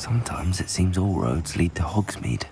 Sometimes it seems all roads lead to Hogsmeade.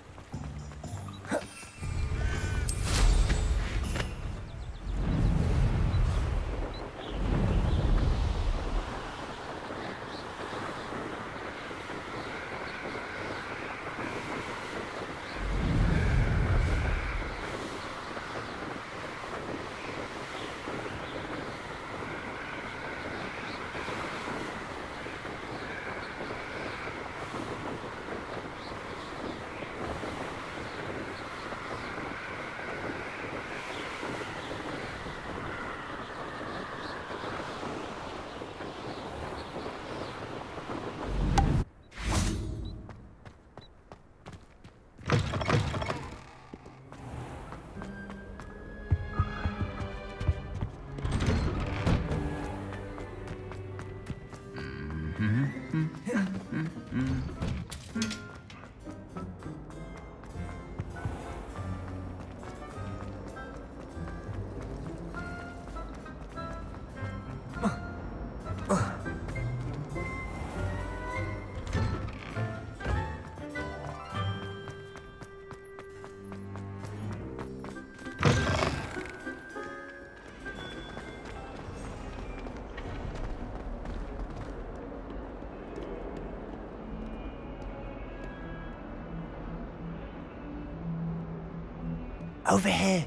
Over here.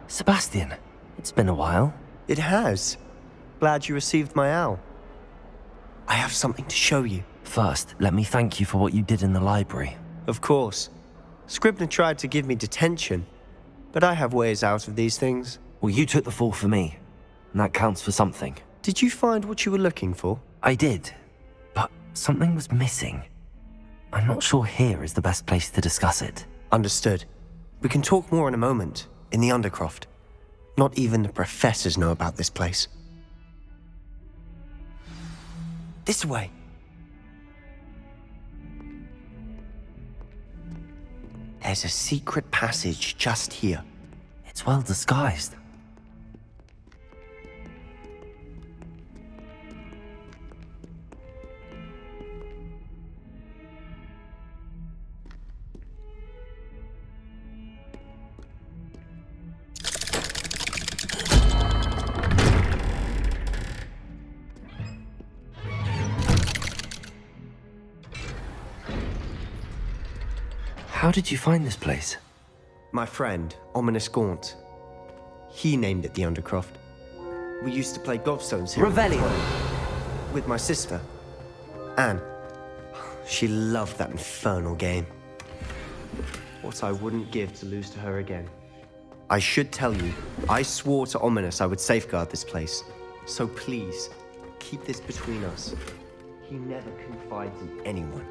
Sebastian, it's been a while. It has. Glad you received my owl. I have something to show you. First, let me thank you for what you did in the library. Of course. Scribner tried to give me detention, but I have ways out of these things. Well, you took the fall for me, and that counts for something. Did you find what you were looking for? I did, but something was missing. I'm not sure here is the best place to discuss it. Understood. We can talk more in a moment, in the Undercroft. Not even the professors know about this place. This way. There's a secret passage just here. It's well disguised. How did you find this place? My friend, Ominous Gaunt. He named it the Undercroft. We used to play gobstones here. Revelio! With my sister, Anne. She loved that infernal game. What I wouldn't give to lose to her again. I should tell you, I swore to Ominous I would safeguard this place. So please, keep this between us. He never confides in anyone.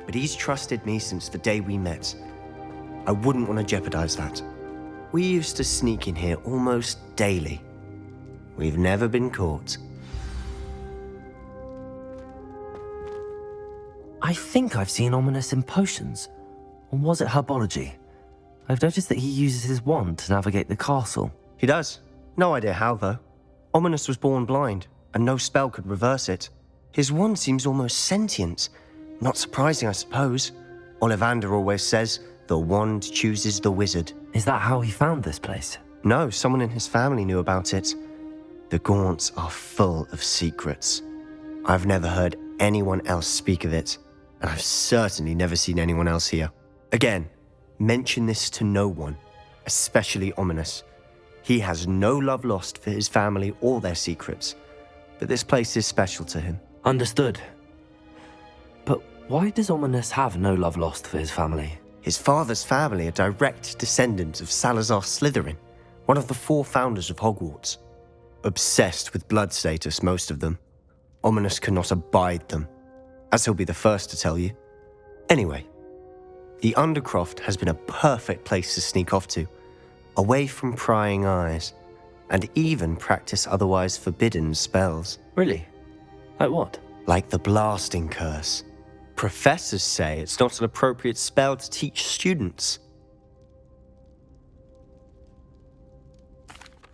But he's trusted me since the day we met. I wouldn't want to jeopardize that. We used to sneak in here almost daily. We've never been caught. I think I've seen Ominous in potions. Or was it herbology? I've noticed that he uses his wand to navigate the castle. He does. No idea how, though. Ominous was born blind, and no spell could reverse it. His wand seems almost sentient. Not surprising, I suppose. Ollivander always says, the wand chooses the wizard. Is that how he found this place? No, someone in his family knew about it. The Gaunts are full of secrets. I've never heard anyone else speak of it, and I've certainly never seen anyone else here. Again, mention this to no one, especially Ominous. He has no love lost for his family or their secrets, but this place is special to him. Understood. But why does Ominous have no love lost for his family? His father's family are direct descendants of Salazar Slytherin, one of the 4 founders of Hogwarts. Obsessed with blood status, most of them. Ominous cannot abide them, as he'll be the first to tell you. Anyway, the Undercroft has been a perfect place to sneak off to, away from prying eyes, and even practice otherwise forbidden spells. Really? Like what? Like the blasting curse. Professors say it's not an appropriate spell to teach students.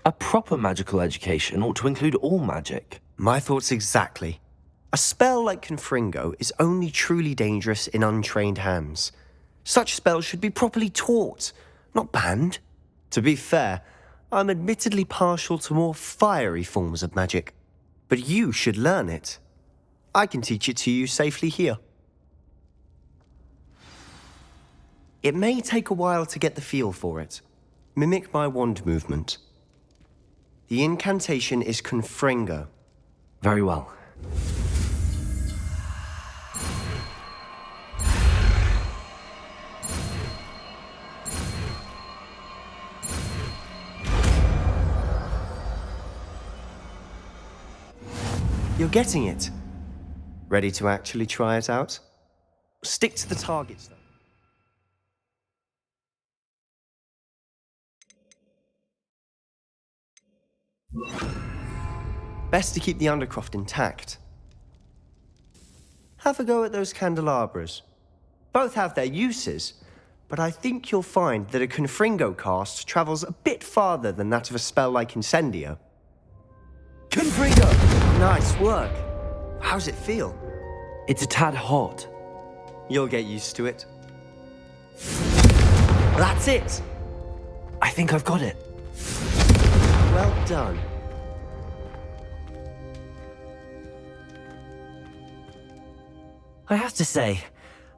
A proper magical education ought to include all magic. My thoughts exactly. A spell like Confringo is only truly dangerous in untrained hands. Such spells should be properly taught, not banned. To be fair, I'm admittedly partial to more fiery forms of magic. But you should learn it. I can teach it to you safely here. It may take a while to get the feel for it. Mimic my wand movement. The incantation is Confringo. Very well. You're getting it. Ready to actually try it out? Stick to the targets, though. Best to keep the undercroft intact. Have a go at those candelabras. Both have their uses, but I think you'll find that a Confringo cast travels a bit farther than that of a spell like Incendio. Confringo! Nice work. How's it feel? It's a tad hot. You'll get used to it. That's it! I think I've got it. Well done. I have to say,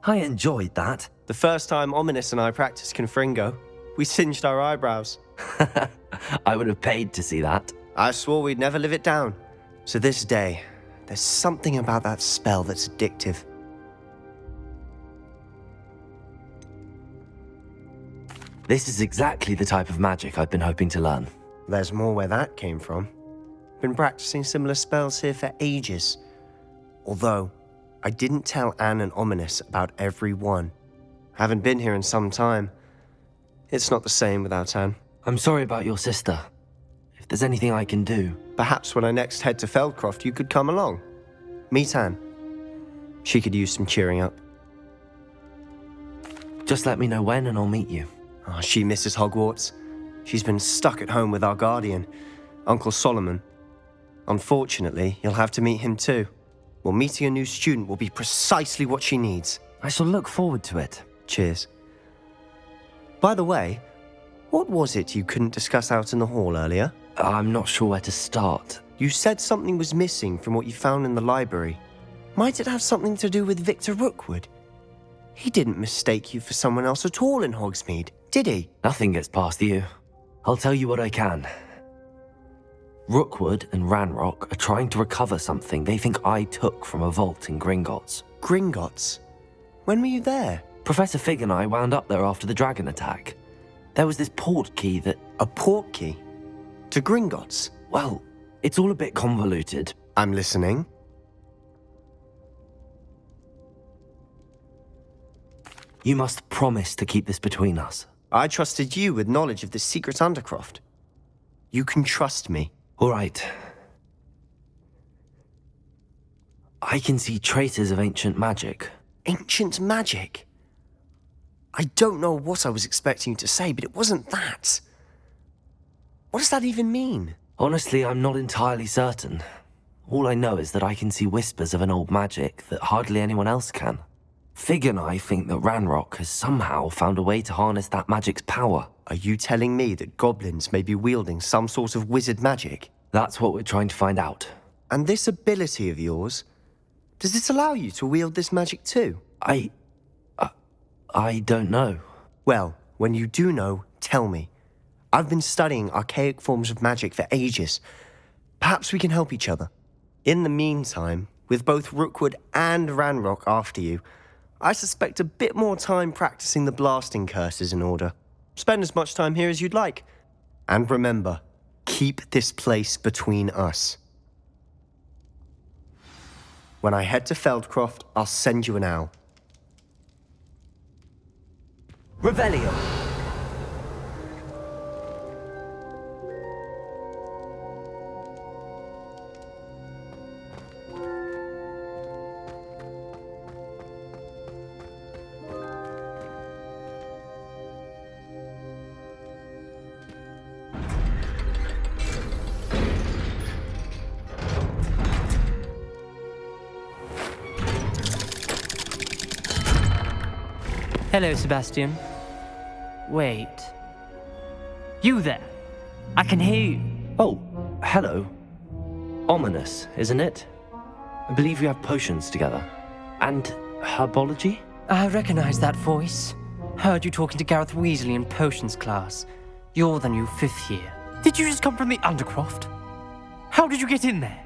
I enjoyed that. The first time Ominous and I practiced Confringo, we singed our eyebrows. I would have paid to see that. I swore we'd never live it down. So this day, there's something about that spell that's addictive. This is exactly the type of magic I've been hoping to learn. There's more where that came from. Been practicing similar spells here for ages. Although, I didn't tell Anne and Ominous about every one. Haven't been here in some time. It's not the same without Anne. I'm sorry about your sister. If there's anything I can do... Perhaps when I next head to Feldcroft, you could come along. Meet Anne. She could use some cheering up. Just let me know when and I'll meet you. Oh, she misses Hogwarts. She's been stuck at home with our guardian, Uncle Solomon. Unfortunately, you'll have to meet him too. Well, meeting a new student will be precisely what she needs. I shall look forward to it. Cheers. By the way, what was it you couldn't discuss out in the hall earlier? I'm not sure where to start. You said something was missing from what you found in the library. Might it have something to do with Victor Rookwood? He didn't mistake you for someone else at all in Hogsmeade, did he? Nothing gets past you. I'll tell you what I can. Rookwood and Ranrock are trying to recover something they think I took from a vault in Gringotts. Gringotts? When were you there? Professor Fig and I wound up there after the dragon attack. There was this port key that... A port key? To Gringotts? Well, it's all a bit convoluted. I'm listening. You must promise to keep this between us. I trusted you with knowledge of the secret Undercroft. You can trust me. All right. I can see traces of ancient magic. Ancient magic? I don't know what I was expecting you to say, but it wasn't that. What does that even mean? Honestly, I'm not entirely certain. All I know is that I can see whispers of an old magic that hardly anyone else can. Fig and I think that Ranrock has somehow found a way to harness that magic's power. Are you telling me that goblins may be wielding some sort of wizard magic? That's what we're trying to find out. And this ability of yours, does it allow you to wield this magic too? I don't know. Well, when you do know, tell me. I've been studying archaic forms of magic for ages. Perhaps we can help each other. In the meantime, with both Rookwood and Ranrock after you, I suspect a bit more time practicing the blasting curse is in order. Spend as much time here as you'd like. And remember, keep this place between us. When I head to Feldcroft, I'll send you an owl. Revelio! Hello, Sebastian. Wait. You there? I can hear you. Oh, hello. Ominous, isn't it? I believe we have potions together. And herbology? I recognize that voice. Heard you talking to Gareth Weasley in potions class. You're the new 5th year. Did you just come from the Undercroft? How did you get in there?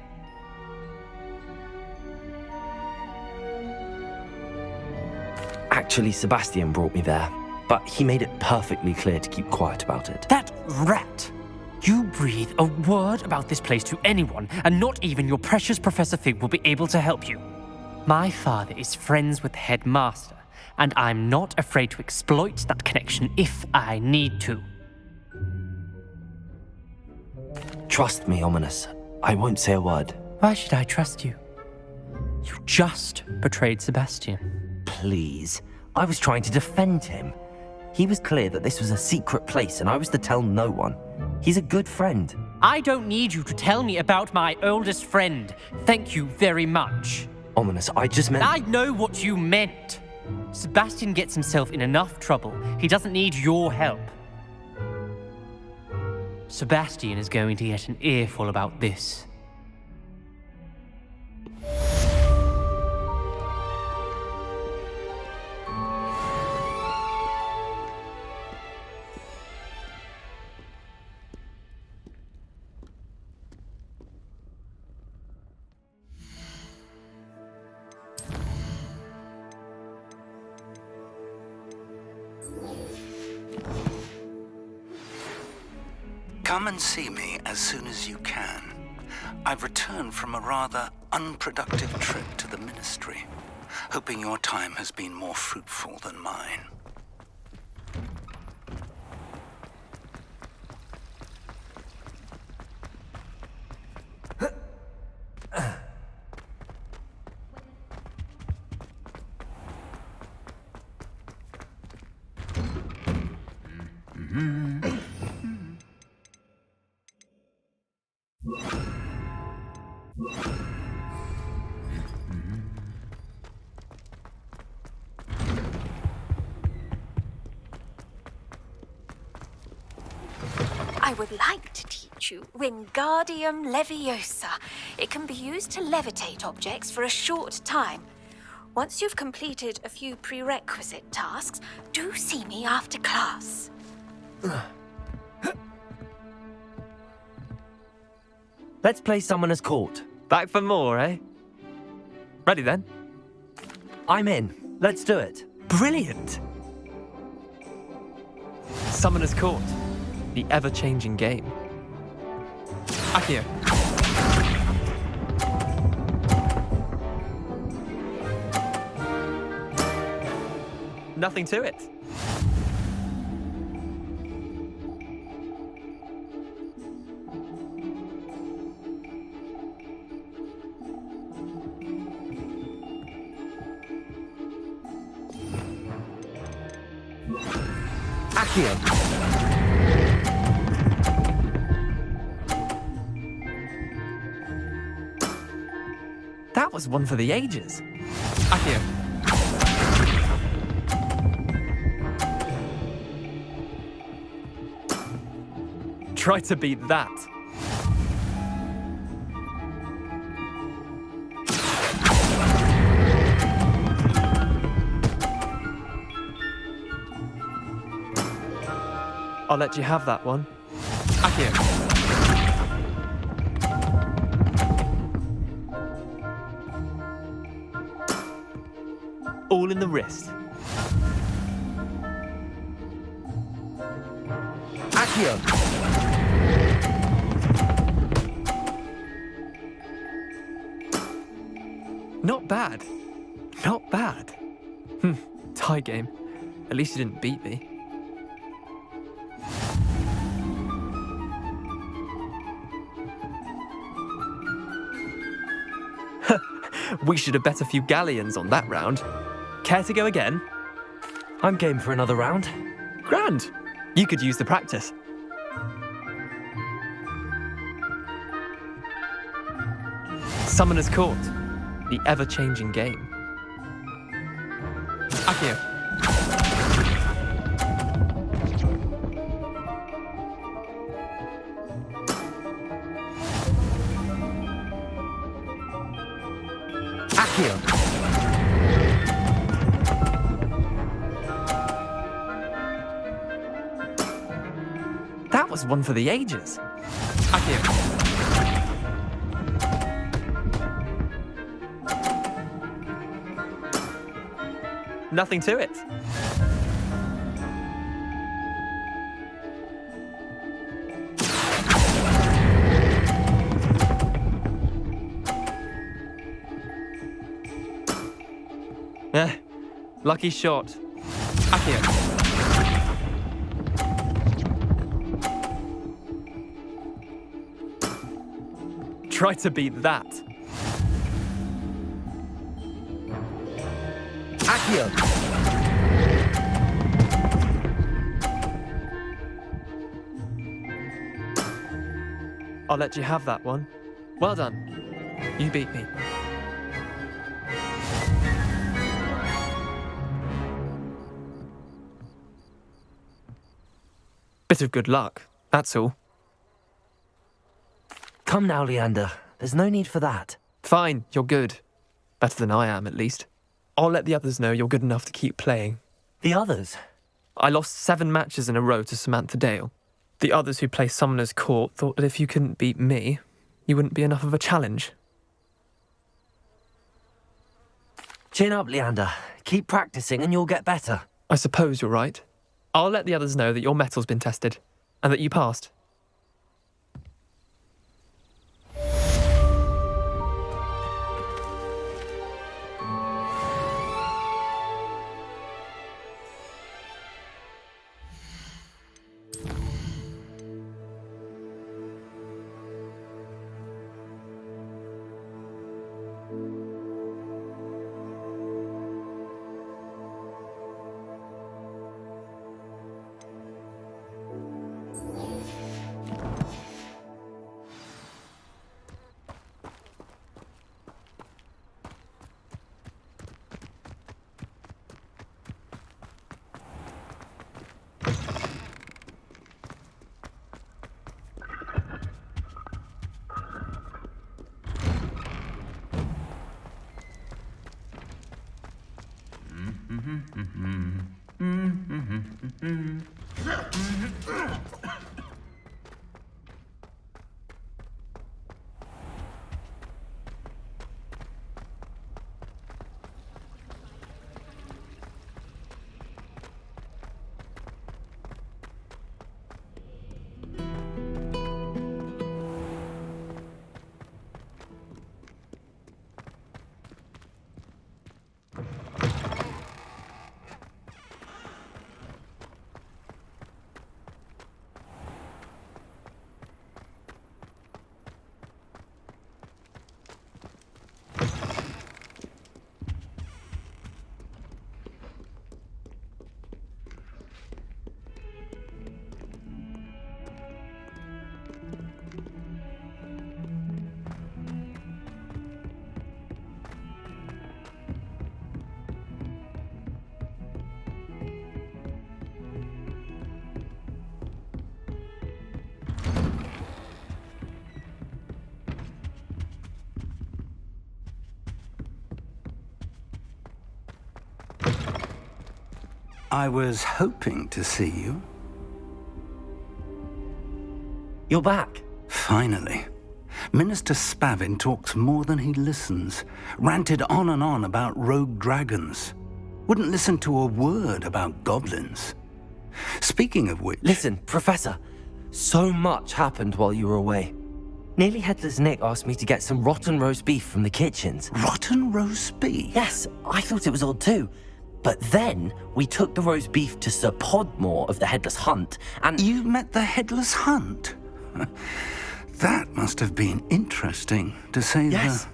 Actually, Sebastian brought me there, but he made it perfectly clear to keep quiet about it. That rat! You breathe a word about this place to anyone, and not even your precious Professor Fig will be able to help you. My father is friends with the headmaster, and I'm not afraid to exploit that connection if I need to. Trust me, Ominous. I won't say a word. Why should I trust you? You just betrayed Sebastian. Please. I was trying to defend him. He was clear that this was a secret place and I was to tell no one. He's a good friend. I don't need you to tell me about my oldest friend. Thank you very much. Ominous, I just meant... I know what you meant. Sebastian gets himself in enough trouble. He doesn't need your help. Sebastian is going to get an earful about this. Come and see me as soon as you can. I've returned from a rather unproductive trip to the Ministry, hoping your time has been more fruitful than mine. I would like to teach you Wingardium Leviosa. It can be used to levitate objects for a short time. Once you've completed a few prerequisite tasks, do see me after class. Let's play Summoner's Court. Back for more, eh? Ready then? I'm in. Let's do it. Brilliant! Summoner's Court. The ever-changing game. Accio. Nothing to it. Accio. That was one for the ages. Accio. Try to beat that. I'll let you have that one. Accio. All in the wrist. Accio. Not bad. Not bad. Tie game. At least you didn't beat me. We should have bet a few galleons on that round. Care to go again? I'm game for another round. Grand. You could use the practice. Summoner's Court. The ever-changing game. Accio. Accio. That was one for the ages. Accio. Nothing to it. Lucky shot. Accio. Try to beat that. Accio. I'll let you have that one. Well done. You beat me. Bit of good luck, that's all. Come now, Leander. There's no need for that. Fine, you're good. Better than I am, at least. I'll let the others know you're good enough to keep playing. The others? I lost 7 matches in a row to Samantha Dale. The others who play Summoner's Court thought that if you couldn't beat me, you wouldn't be enough of a challenge. Chin up, Leander. Keep practicing and you'll get better. I suppose you're right. I'll let the others know that your metal's been tested, and that you passed. I was hoping to see you. You're back. Finally. Minister Spavin talks more than he listens. Ranted on and on about rogue dragons. Wouldn't listen to a word about goblins. Speaking of which... Listen, Professor. So much happened while you were away. Nearly Headless Nick asked me to get some rotten roast beef from the kitchens. Rotten roast beef? Yes, I thought it was odd too. But then we took the roast beef to Sir Podmore of the Headless Hunt, and... You met the Headless Hunt? That must have been interesting, to say Yes.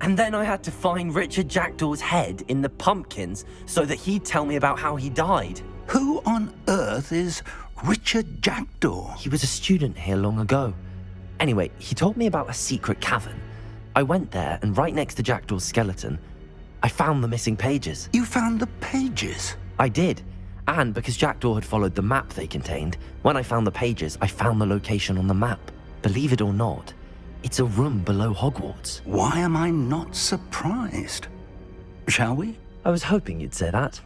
And then I had to find Richard Jackdaw's head in the pumpkins so that he'd tell me about how he died. Who on earth is Richard Jackdaw? He was a student here long ago. Anyway, he told me about a secret cavern. I went there, and right next to Jackdaw's skeleton, I found the missing pages. You found the pages? I did. And because Jackdaw had followed the map they contained, when I found the pages, I found the location on the map. Believe it or not, it's a room below Hogwarts. Why am I not surprised? Shall we? I was hoping you'd say that.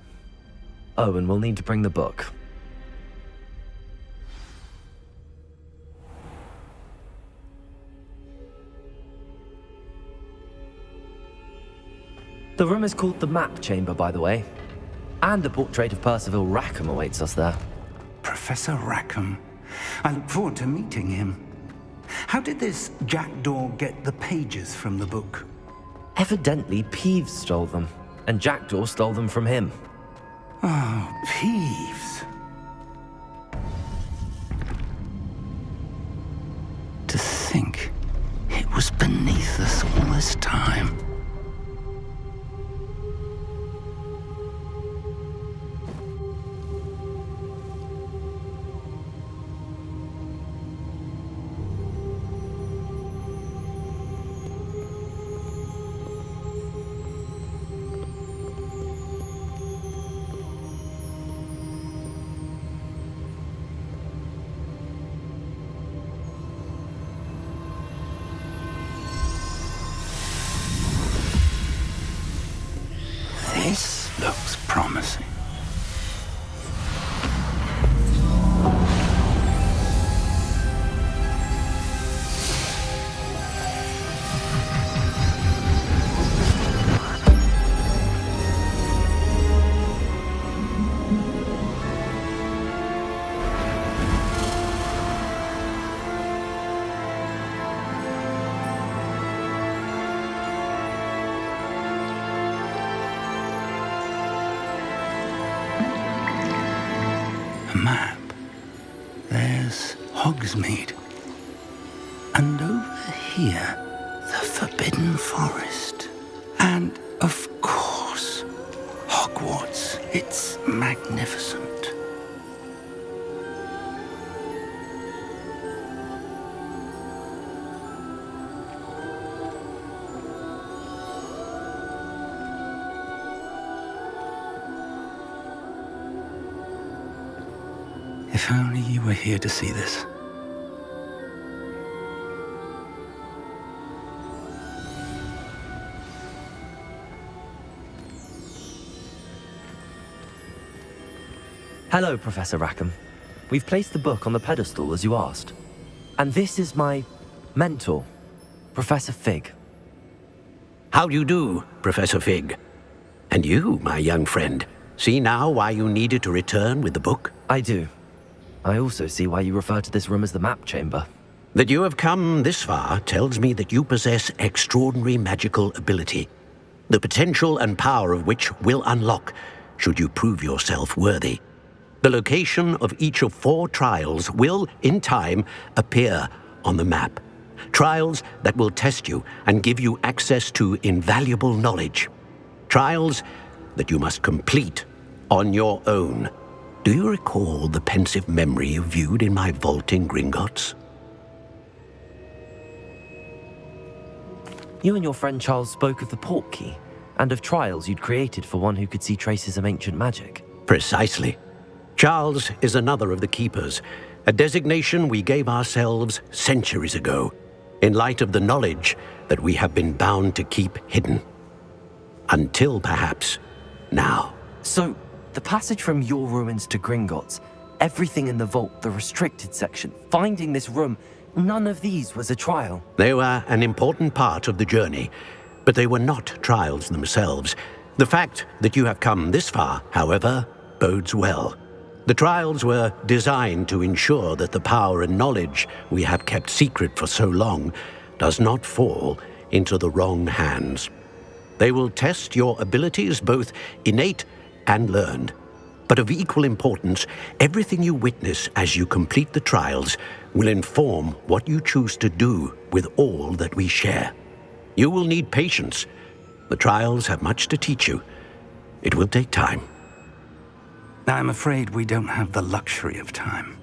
Oh, and we'll need to bring the book. The room is called the Map Chamber, by the way. And a portrait of Percival Rackham awaits us there. Professor Rackham. I look forward to meeting him. How did this jackdaw get the pages from the book? Evidently, Peeves stole them, and Jackdaw stole them from him. Oh, Peeves. To think it was beneath us all this time. This looks promising. Map. There's Hogsmeade. And over here, the Forbidden Forest. And, of course, Hogwarts. It's magnificent. If only you were here to see this. Hello, Professor Rackham. We've placed the book on the pedestal as you asked. And this is my mentor, Professor Fig. How do you do, Professor Fig? And you, my young friend, see now why you needed to return with the book? I do. I also see why you refer to this room as the Map Chamber. That you have come this far tells me that you possess extraordinary magical ability, the potential and power of which will unlock should you prove yourself worthy. The location of each of 4 trials will, in time, appear on the map. Trials that will test you and give you access to invaluable knowledge. Trials that you must complete on your own. Do you recall the pensive memory you viewed in my vault in Gringotts? You and your friend Charles spoke of the Portkey, and of trials you'd created for one who could see traces of ancient magic. Precisely. Charles is another of the Keepers, a designation we gave ourselves centuries ago, in light of the knowledge that we have been bound to keep hidden. Until, perhaps, now. So, the passage from your ruins to Gringotts, everything in the vault, the restricted section, finding this room, none of these was a trial. They were an important part of the journey, but they were not trials themselves. The fact that you have come this far, however, bodes well. The trials were designed to ensure that the power and knowledge we have kept secret for so long does not fall into the wrong hands. They will test your abilities, both innate and learned. But of equal importance, everything you witness as you complete the trials will inform what you choose to do with all that we share. You will need patience. The trials have much to teach you. It will take time. I'm afraid we don't have the luxury of time.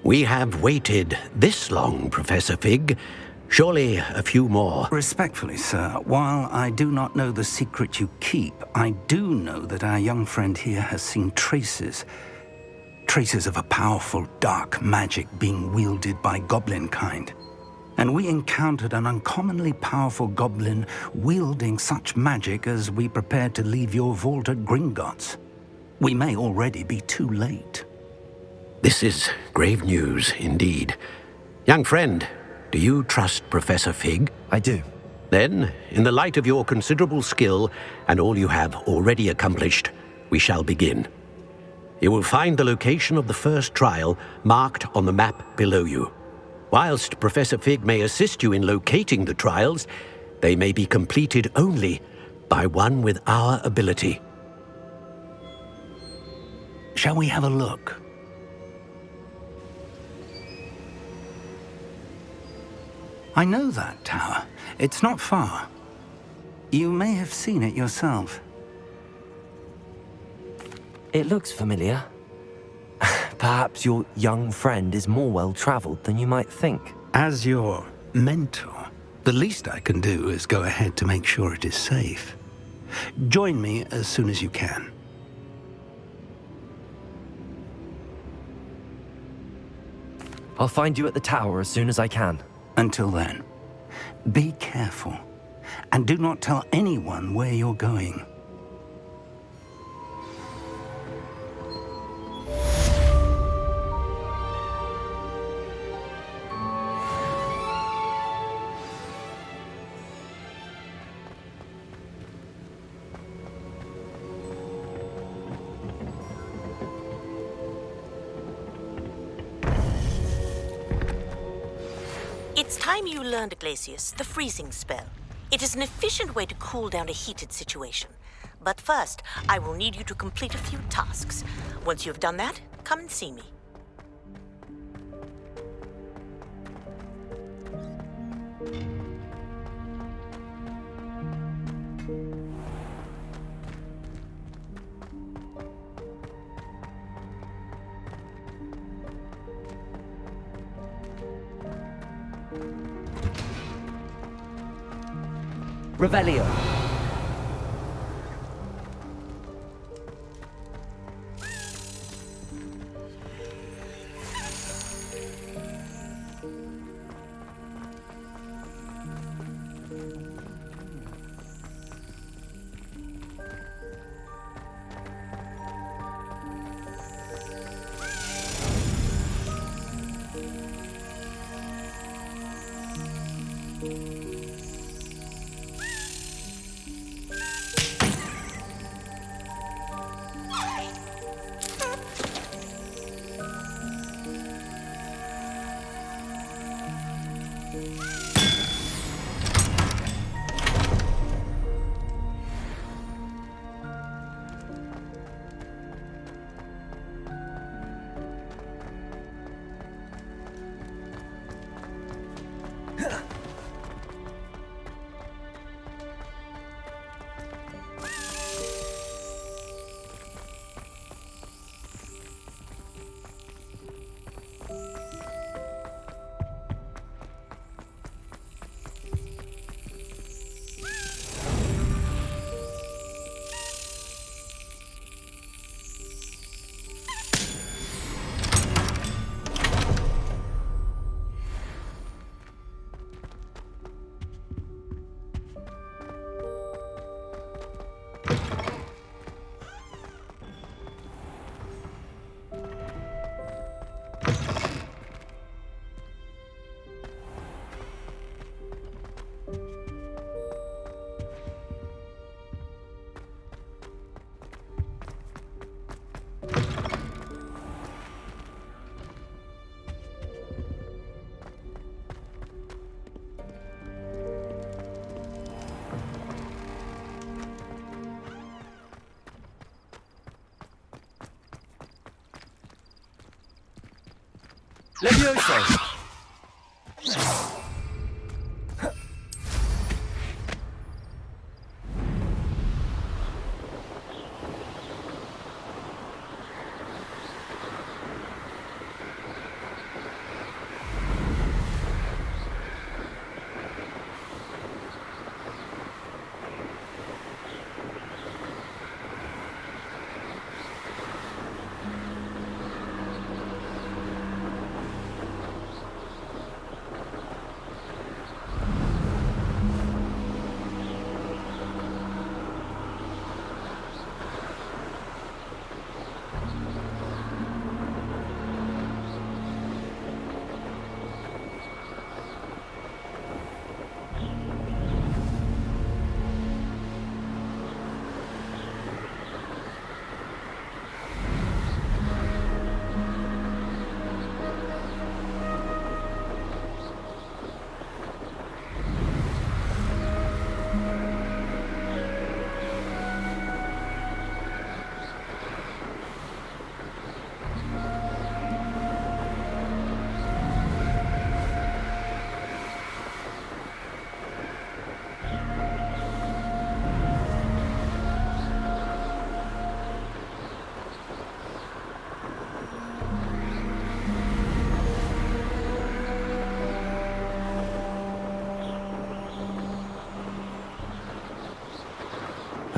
We have waited this long, Professor Fig. Surely a few more. Respectfully, sir, while I do not know the secret you keep, I do know that our young friend here has seen traces of a powerful dark magic being wielded by goblin kind. and we encountered an uncommonly powerful goblin wielding such magic as we prepared to leave your vault at Gringotts. We may already be too late. This is grave news indeed. Young friend, do you trust Professor Fig? I do. Then, in the light of your considerable skill and all you have already accomplished, we shall begin. You will find the location of the first trial marked on the map below you. Whilst Professor Fig may assist you in locating the trials, they may be completed only by one with our ability. Shall we have a look? I know that tower. It's not far. You may have seen it yourself. It looks familiar. Perhaps your young friend is more well-traveled than you might think. As your mentor, the least I can do is go ahead to make sure it is safe. Join me as soon as you can. I'll find you at the tower as soon as I can. Until then, be careful, and do not tell anyone where you're going. It's time you learned, Glacius, the freezing spell. It is an efficient way to cool down a heated situation. But first, I will need you to complete a few tasks. Once you've done that, come and see me. Revelio. Levioso!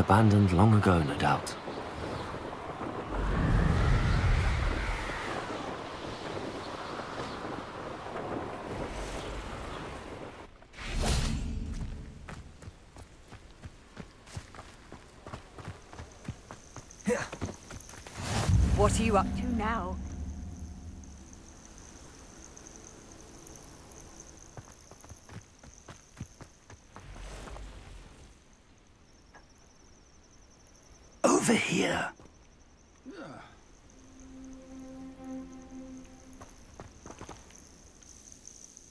Abandoned long ago, no doubt. What are you up to now? Over here.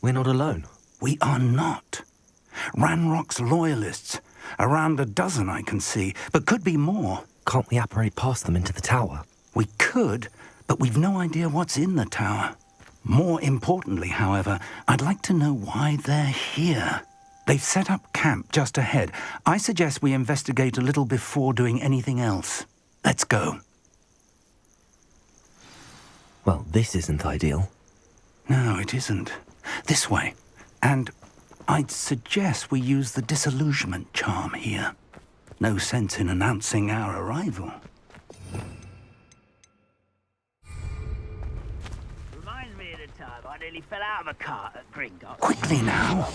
We're not alone. We are not. Ranrock's loyalists. Around a dozen I can see, but could be more. Can't we apparate past them into the tower? We could, but we've no idea what's in the tower. More importantly, however, I'd like to know why they're here. They've set up camp just ahead. I suggest we investigate a little before doing anything else. Let's go. Well, this isn't ideal. No, it isn't. This way. And I'd suggest we use the disillusionment charm here. No sense in announcing our arrival. Reminds me of the time I nearly fell out of a cart at Gringotts. Quickly now.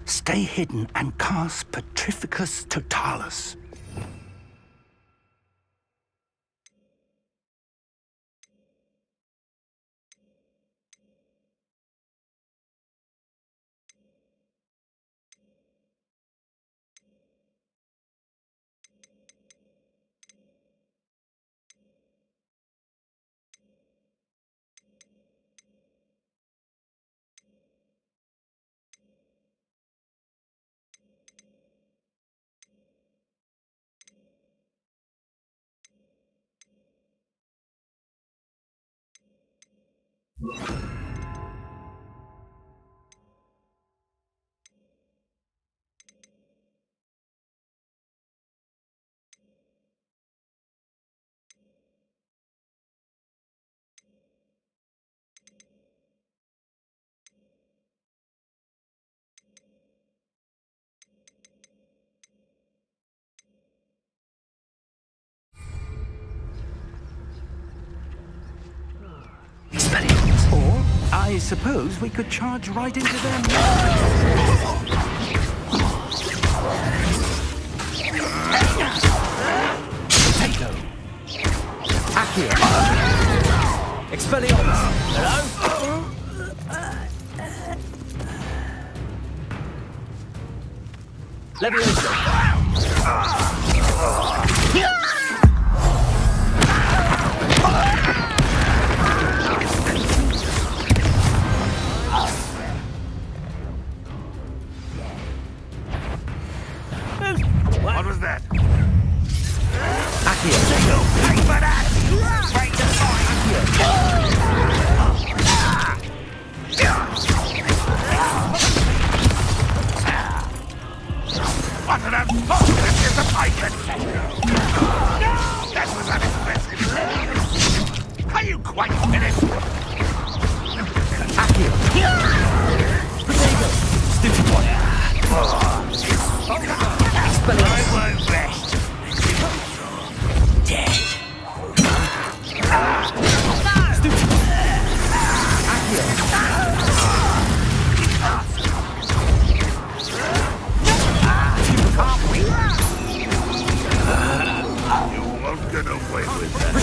Stay hidden and cast Petrificus Totalis. Or, I suppose we could charge right into their Potato. Accio. Expelliarmus. Hello? Leviosa. What was that? Accio. Thanks for that! Break the What an unfortunate disappointment! That was unexpected. Are you quite finished? Accio. Potato. Stupid one. I won't rest. Dead. Stupid. Accio. Can't we? You won't get away with that.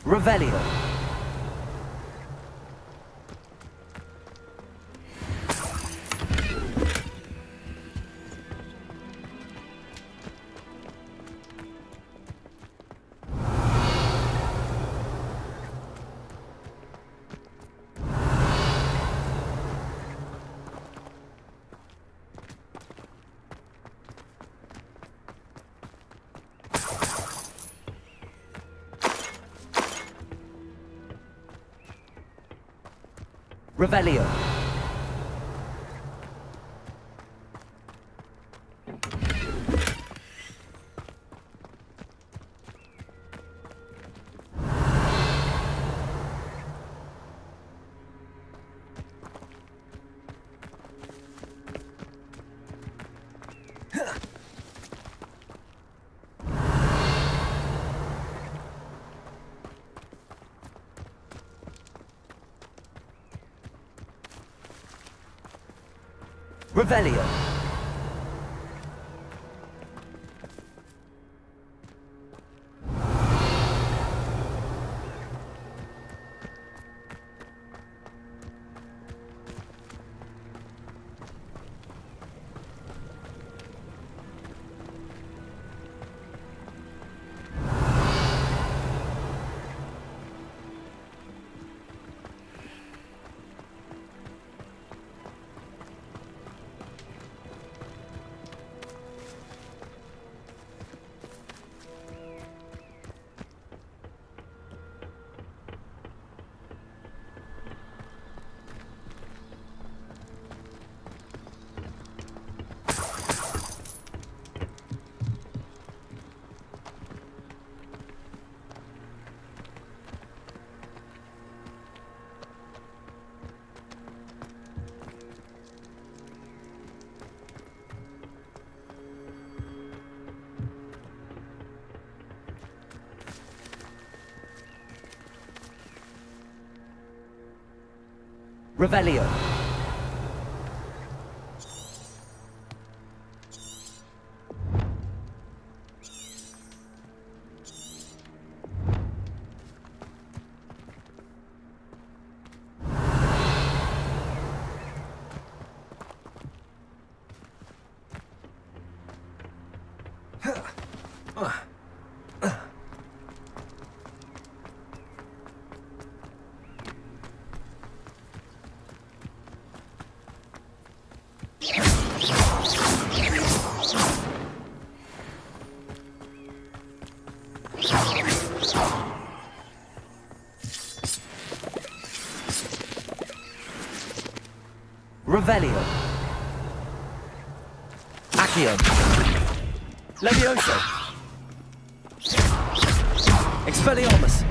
Revelio. Revelio. Revelio. Revelio. Revelio. Accio. Levioso. Expelliarmus.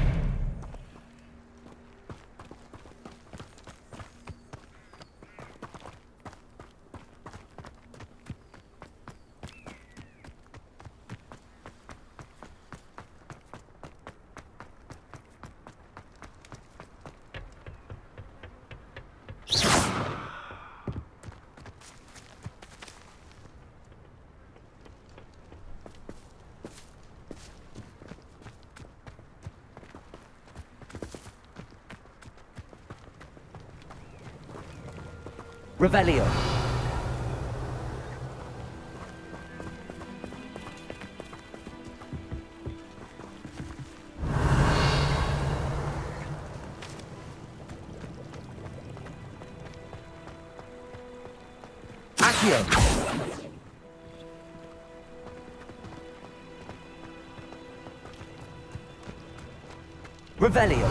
Revelio. Accio. Revelio.